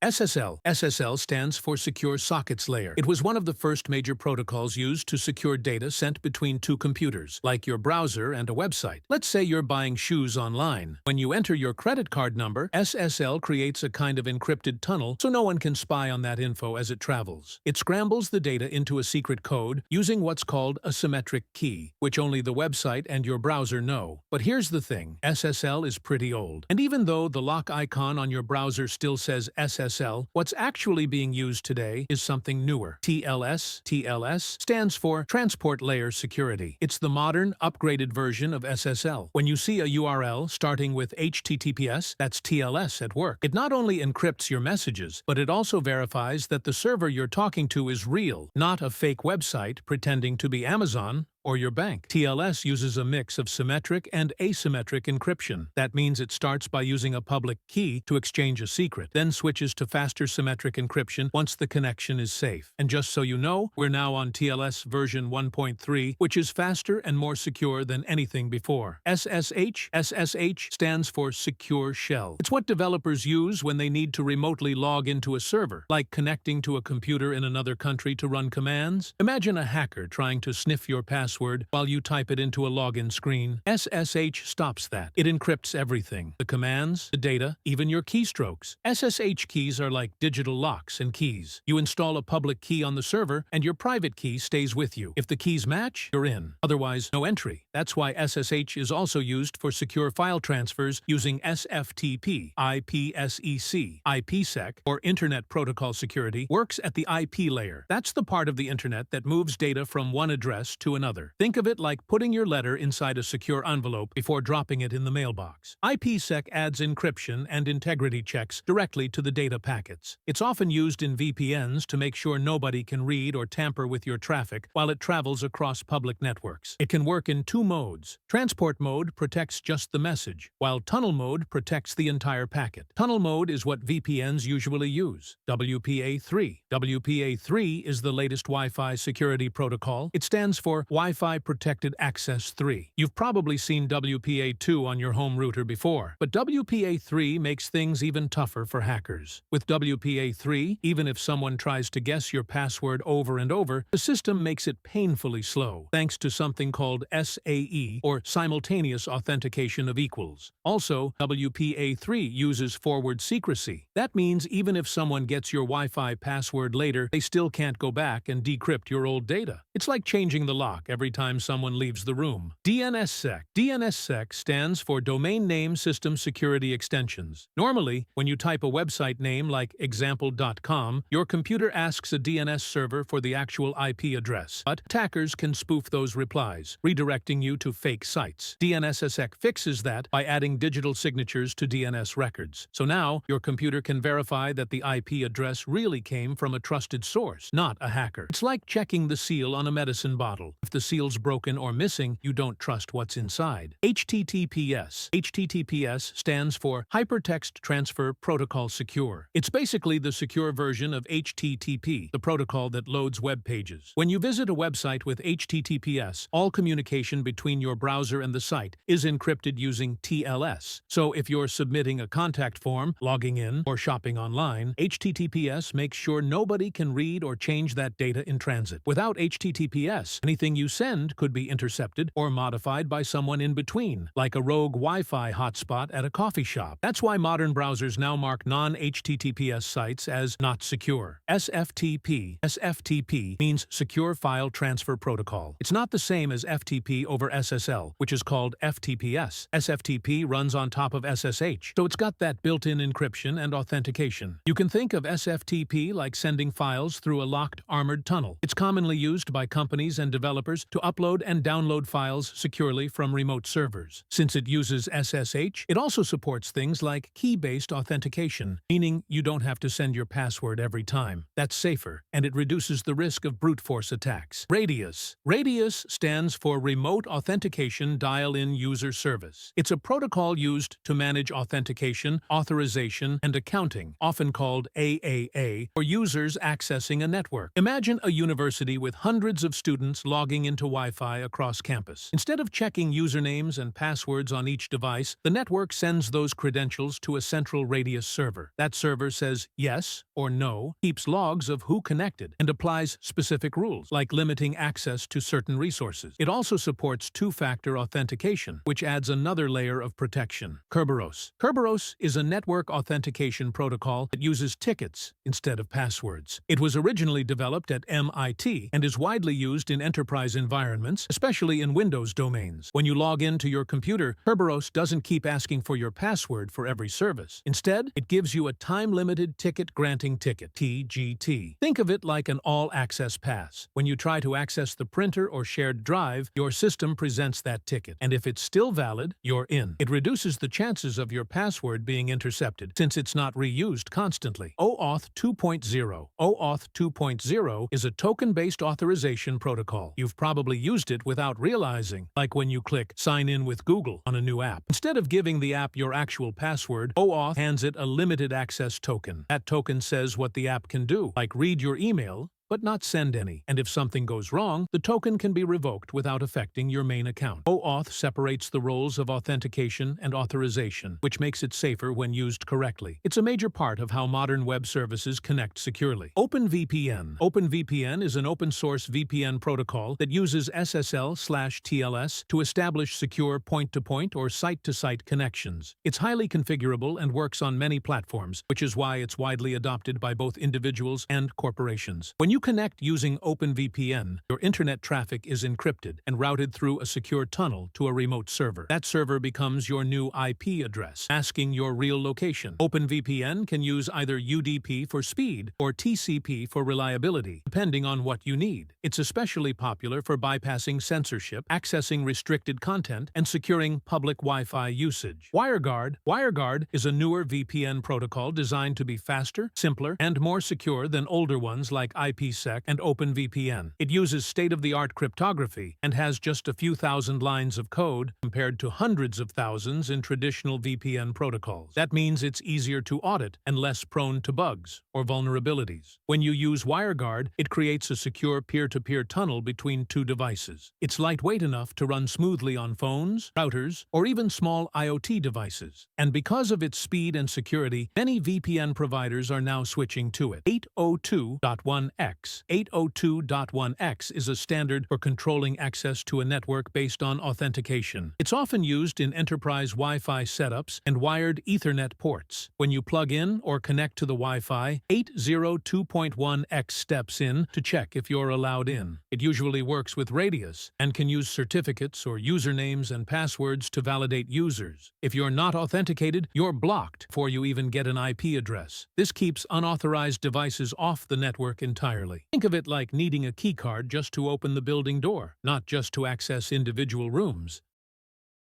SSL stands for Secure Sockets Layer. It was one of the first major protocols used to secure data sent between two computers, like your browser and a website. Let's say you're buying shoes online. When you enter your credit card number, SSL creates a kind of encrypted tunnel so no one can spy on that info as it travels. It scrambles the data into a secret code using what's called a symmetric key, which only the website and your browser know. But here's the thing, SSL is pretty old. And even though the lock icon on your browser still says SSL, what's actually being used today is something newer. TLS. TLS stands for Transport Layer Security. It's the modern, upgraded version of SSL. When you see a URL starting with HTTPS, that's TLS at work. It not only encrypts your messages, but it also verifies that the server you're talking to is real, not a fake website pretending to be Amazon or your bank. TLS uses a mix of symmetric and asymmetric encryption. That means it starts by using a public key to exchange a secret, then switches to faster symmetric encryption once the connection is safe. And just so you know, we're now on TLS version 1.3, which is faster and more secure than anything before. SSH stands for Secure Shell. It's what developers use when they need to remotely log into a server, like connecting to a computer in another country to run commands. Imagine a hacker trying to sniff your password while you type it into a login screen. SSH stops that. It encrypts everything. The commands, the data, even your keystrokes. SSH keys are like digital locks and keys. You install a public key on the server, and your private key stays with you. If the keys match, you're in. Otherwise, no entry. That's why SSH is also used for secure file transfers using SFTP. IPsec. IPsec, or Internet Protocol Security, works at the IP layer. That's the part of the Internet that moves data from one address to another. Think of it like putting your letter inside a secure envelope before dropping it in the mailbox. IPsec adds encryption and integrity checks directly to the data packets. It's often used in VPNs to make sure nobody can read or tamper with your traffic while it travels across public networks. It can work in two modes. Transport mode protects just the message, while tunnel mode protects the entire packet. Tunnel mode is what VPNs usually use. WPA3. WPA3 is the latest Wi-Fi security protocol. It stands for Wi-Fi Protected Access 3. You've probably seen WPA2 on your home router before, but WPA3 makes things even tougher for hackers. With WPA3, even if someone tries to guess your password over and over, the system makes it painfully slow, thanks to something called SAE, or Simultaneous Authentication of Equals. Also, WPA3 uses forward secrecy. That means even if someone gets your Wi-Fi password later, they still can't go back and decrypt your old data. It's like changing the lock every time someone leaves the room. DNSSEC. DNSSEC stands for Domain Name System Security Extensions. Normally, when you type a website name like example.com, your computer asks a DNS server for the actual IP address. But attackers can spoof those replies, redirecting you to fake sites. DNSSEC fixes that by adding digital signatures to DNS records. So now, your computer can verify that the IP address really came from a trusted source, not a hacker. It's like checking the seal on a medicine bottle. If the seal's broken or missing, you don't trust what's inside. HTTPS. HTTPS stands for Hypertext Transfer Protocol Secure. It's basically the secure version of HTTP, the protocol that loads web pages. When you visit a website with HTTPS, all communication between your browser and the site is encrypted using TLS. So if you're submitting a contact form, logging in, or shopping online, HTTPS makes sure nobody can read or change that data in transit. Without HTTPS, anything you send could be intercepted or modified by someone in between, like a rogue Wi-Fi hotspot at a coffee shop. That's why modern browsers now mark non-HTTPS sites as not secure. SFTP. SFTP means Secure File Transfer Protocol. It's not the same as FTP over SSL, which is called FTPS. SFTP runs on top of SSH, so it's got that built-in encryption and authentication. You can think of SFTP like sending files through a locked, armored tunnel. It's commonly used by companies and developers to upload and download files securely from remote servers. Since it uses SSH, it also supports things like key-based authentication, meaning you don't have to send your password every time. That's safer, and it reduces the risk of brute force attacks. Radius. Radius stands for Remote Authentication Dial-In User Service. It's a protocol used to manage authentication, authorization, and accounting, often called AAA, for users accessing a network. Imagine a university with hundreds of students logging into Wi-Fi across campus. Instead of checking usernames and passwords on each device, the network sends those credentials to a central radius server. That server says yes or no, keeps logs of who connected, and applies specific rules, like limiting access to certain resources. It also supports two-factor authentication, which adds another layer of protection. Kerberos. Kerberos is a network authentication protocol that uses tickets instead of passwords. It was originally developed at MIT and is widely used in enterprise environments, especially in Windows domains. When you log into your computer, Kerberos doesn't keep asking for your password for every service. Instead, it gives you a time-limited ticket-granting ticket, TGT. Think of it like an all-access pass. When you try to access the printer or shared drive, your system presents that ticket, and if it's still valid, you're in. It reduces the chances of your password being intercepted, since it's not reused constantly. OAuth 2.0. OAuth 2.0 is a token-based authorization protocol. You've probably used it without realizing, like when you click Sign in with Google on a new app. Instead of giving the app your actual password, OAuth hands it a limited access token. That token says what the app can do, like read your email, but not send any. And if something goes wrong, the token can be revoked without affecting your main account. OAuth separates the roles of authentication and authorization, which makes it safer when used correctly. It's a major part of how modern web services connect securely. OpenVPN. OpenVPN is an open-source VPN protocol that uses SSL/TLS to establish secure point-to-point or site-to-site connections. It's highly configurable and works on many platforms, which is why it's widely adopted by both individuals and corporations. When you connect using OpenVPN, your internet traffic is encrypted and routed through a secure tunnel to a remote server. That server becomes your new IP address, masking your real location. OpenVPN can use either UDP for speed or TCP for reliability, depending on what you need. It's especially popular for bypassing censorship, accessing restricted content, and securing public Wi-Fi usage. WireGuard. WireGuard is a newer VPN protocol designed to be faster, simpler, and more secure than older ones like IPsec and OpenVPN. It uses state-of-the-art cryptography and has just a few thousand lines of code compared to hundreds of thousands in traditional VPN protocols. That means it's easier to audit and less prone to bugs or vulnerabilities. When you use WireGuard, it creates a secure peer-to-peer tunnel between two devices. It's lightweight enough to run smoothly on phones, routers, or even small IoT devices. And because of its speed and security, many VPN providers are now switching to it. 802.1x. 802.1x is a standard for controlling access to a network based on authentication. It's often used in enterprise Wi-Fi setups and wired Ethernet ports. When you plug in or connect to the Wi-Fi, 802.1x steps in to check if you're allowed in. It usually works with Radius and can use certificates or usernames and passwords to validate users. If you're not authenticated, you're blocked before you even get an IP address. This keeps unauthorized devices off the network entirely. Think of it like needing a keycard just to open the building door, not just to access individual rooms.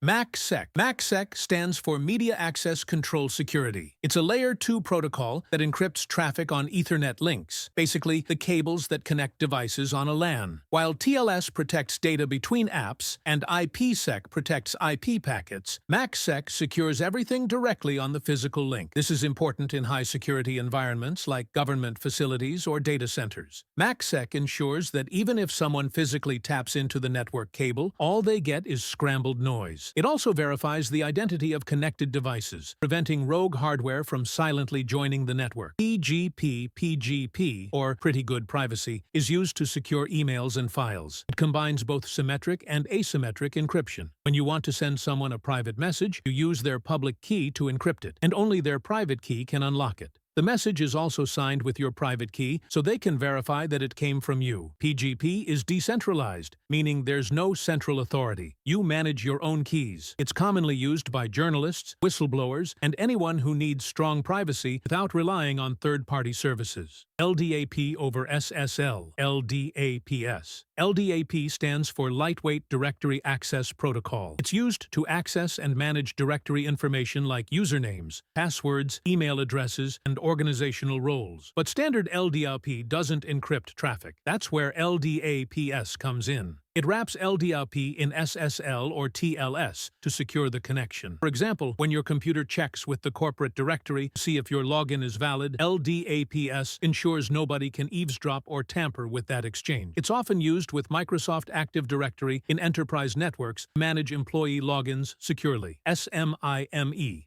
MACSEC. MACSEC stands for Media Access Control Security. It's a Layer 2 protocol that encrypts traffic on Ethernet links, basically the cables that connect devices on a LAN. While TLS protects data between apps and IPsec protects IP packets, MACSEC secures everything directly on the physical link. This is important in high-security environments like government facilities or data centers. MACSEC ensures that even if someone physically taps into the network cable, all they get is scrambled noise. It also verifies the identity of connected devices, preventing rogue hardware from silently joining the network. PGP, or Pretty Good Privacy, is used to secure emails and files. It combines both symmetric and asymmetric encryption. When you want to send someone a private message, you use their public key to encrypt it, and only their private key can unlock it. The message is also signed with your private key, so they can verify that it came from you. PGP is decentralized, meaning there's no central authority. You manage your own keys. It's commonly used by journalists, whistleblowers, and anyone who needs strong privacy without relying on third-party services. LDAP over SSL, LDAPS. LDAP stands for Lightweight Directory Access Protocol. It's used to access and manage directory information like usernames, passwords, email addresses, and organizational roles. But standard LDAP doesn't encrypt traffic. That's where LDAPS comes in. It wraps LDAP in SSL or TLS to secure the connection. For example, when your computer checks with the corporate directory to see if your login is valid, LDAPS ensures nobody can eavesdrop or tamper with that exchange. It's often used with Microsoft Active Directory in enterprise networks to manage employee logins securely. SMIME.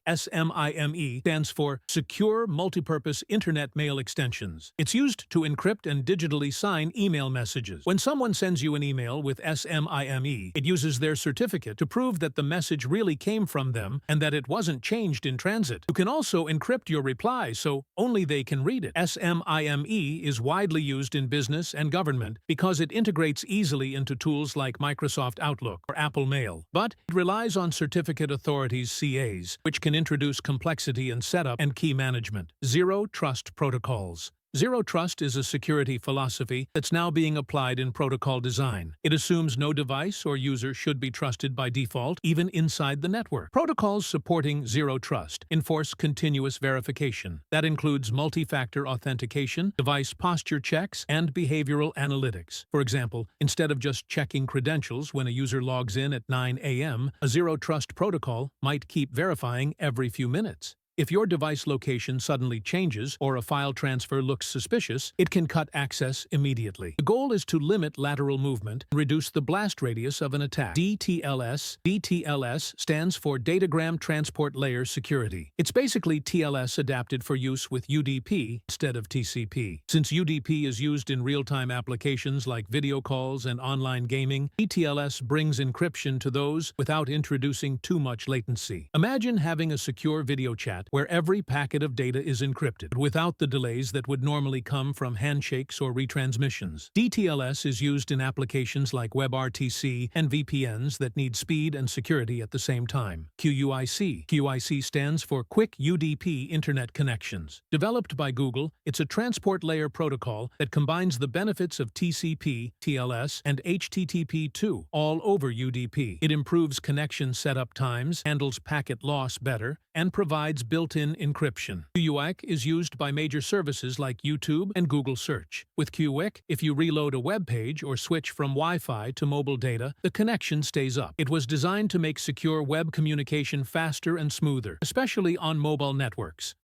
SMIME stands for Secure Multipurpose Internet Mail Extensions. It's used to encrypt and digitally sign email messages. When someone sends you an email with SMIME, it uses their certificate to prove that the message really came from them and that it wasn't changed in transit. You can also encrypt your reply so only they can read it. SMIME is widely used in business and government because it integrates easily into tools like Microsoft Outlook or Apple Mail. But it relies on certificate authorities (CAs), which can introduce complexity in setup and key management. Zero Trust Protocols. Zero Trust is a security philosophy that's now being applied in protocol design. It assumes no device or user should be trusted by default, even inside the network. Protocols supporting Zero Trust enforce continuous verification. That includes multi-factor authentication, device posture checks, and behavioral analytics. For example, instead of just checking credentials when a user logs in at 9 a.m., a Zero Trust protocol might keep verifying every few minutes. If your device location suddenly changes or a file transfer looks suspicious, it can cut access immediately. The goal is to limit lateral movement and reduce the blast radius of an attack. DTLS. DTLS stands for Datagram Transport Layer Security. It's basically TLS adapted for use with UDP instead of TCP. Since UDP is used in real-time applications like video calls and online gaming, DTLS brings encryption to those without introducing too much latency. Imagine having a secure video chat where every packet of data is encrypted, without the delays that would normally come from handshakes or retransmissions. DTLS is used in applications like WebRTC and VPNs that need speed and security at the same time. QUIC. QUIC stands for Quick UDP Internet Connections. Developed by Google, it's a transport layer protocol that combines the benefits of TCP, TLS, and HTTP2 all over UDP. It improves connection setup times, handles packet loss better, and provides built-in encryption. QUIC is used by major services like YouTube and Google Search. With QUIC, if you reload a web page or switch from Wi-Fi to mobile data, the connection stays up. It was designed to make secure web communication faster and smoother, especially on mobile networks.